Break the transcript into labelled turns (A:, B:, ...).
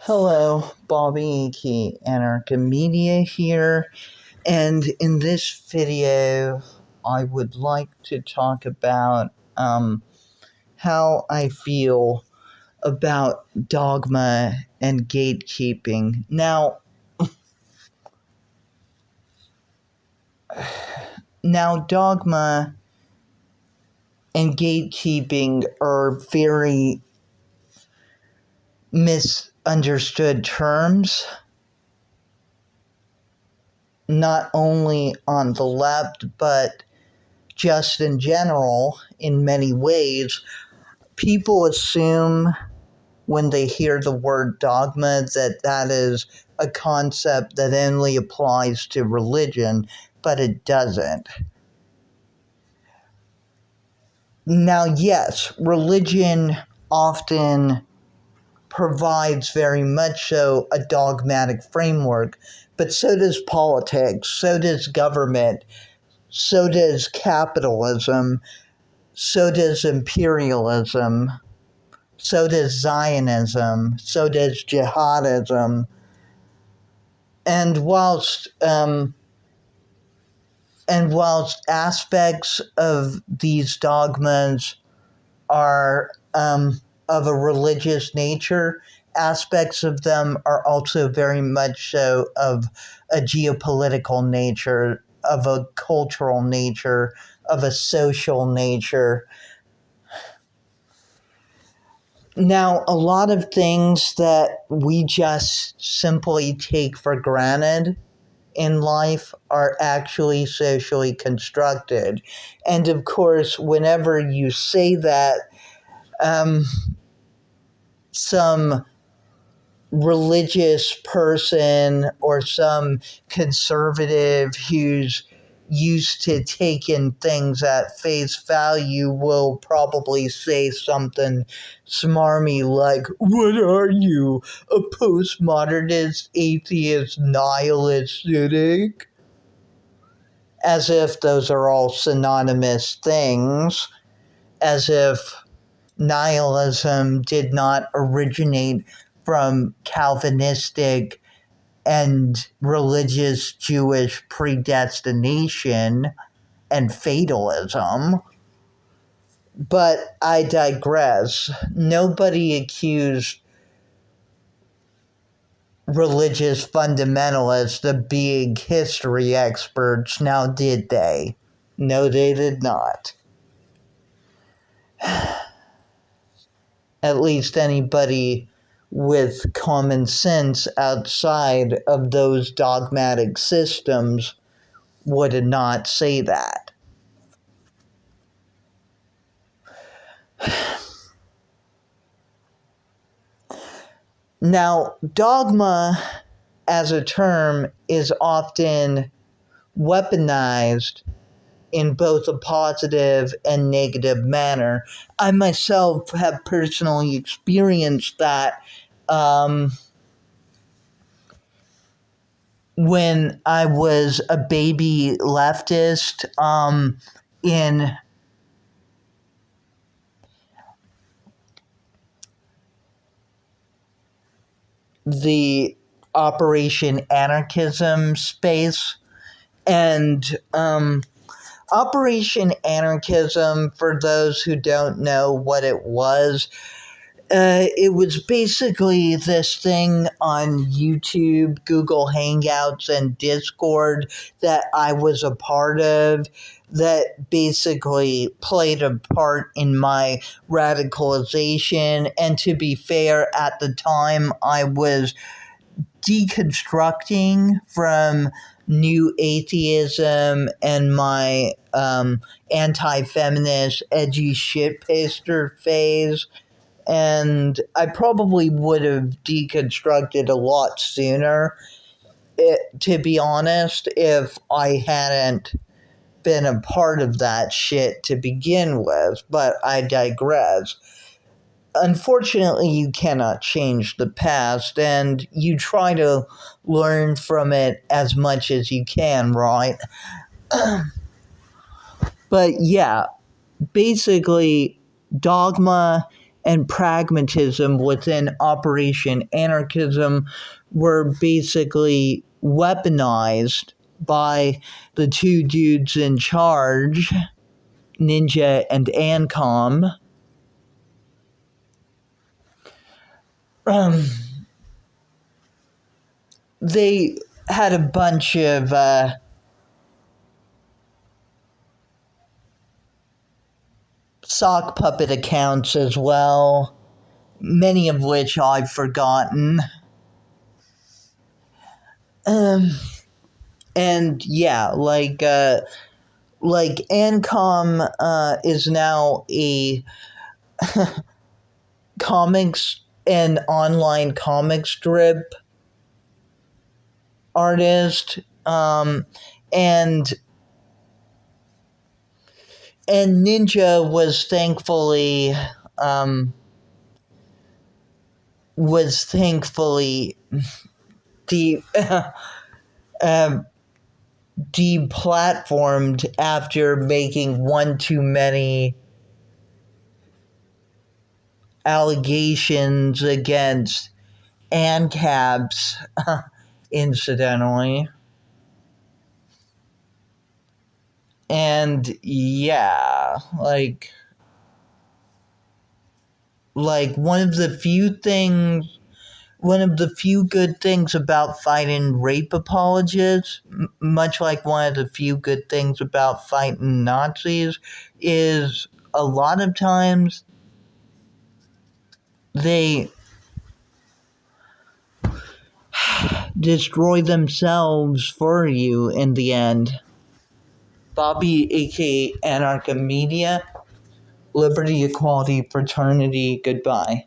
A: Hello, Bobby aka Anarcha Media here, and in this video, I would like to talk about how I feel about dogma and gatekeeping. Now, dogma and gatekeeping are very misunderstood terms, not only on the left, but just in general, in many ways. People assume when they hear the word dogma that is a concept that only applies to religion, but it doesn't. Now, yes, religion often provides very much so a dogmatic framework, but so does politics, so does government, so does capitalism, so does imperialism, so does Zionism, so does jihadism. And whilst aspects of these dogmas are of a religious nature, aspects of them are also very much so of a geopolitical nature, of a cultural nature, of a social nature. Now, a lot of things that we just simply take for granted in life are actually socially constructed. And of course, whenever you say that, some religious person or some conservative who's used to taking things at face value will probably say something smarmy like, "What are you, a postmodernist, atheist, nihilist cynic?" As if those are all synonymous things, as if nihilism did not originate from Calvinistic and religious Jewish predestination and fatalism. But I digress. Nobody accused religious fundamentalists of being history experts, now did they? No, they did not. At least anybody with common sense outside of those dogmatic systems would not say that. Now, dogma as a term is often weaponized in both a positive and negative manner. I myself have personally experienced that when I was a baby leftist in the Operation Anarchism space. And Operation Anarchism, for those who don't know what it was basically this thing on YouTube, Google Hangouts, and Discord that I was a part of that basically played a part in my radicalization. And to be fair, at the time I was deconstructing from new atheism and my anti-feminist edgy shitposter phase, and I probably would have deconstructed a lot sooner, to be honest, if I hadn't been a part of that shit to begin with, but I digress. Unfortunately, you cannot change the past, and you try to learn from it as much as you can, right? But yeah, basically, dogma and Pragmatism within Operation Anarchism were basically weaponized by the two dudes in charge, Ninja and Ancom. They had a bunch of sock puppet accounts as well, many of which I've forgotten. And yeah, like Ancom is now a comics and online comic strip artist, and Ninja was thankfully de deplatformed after making one too many allegations against ANCAPs, incidentally. And yeah, like one of the few good things about fighting rape apologists, much like one of the few good things about fighting Nazis, is a lot of times they destroy themselves for you in the end. Bobby, aka Anarcha Media, liberty, equality, fraternity, goodbye.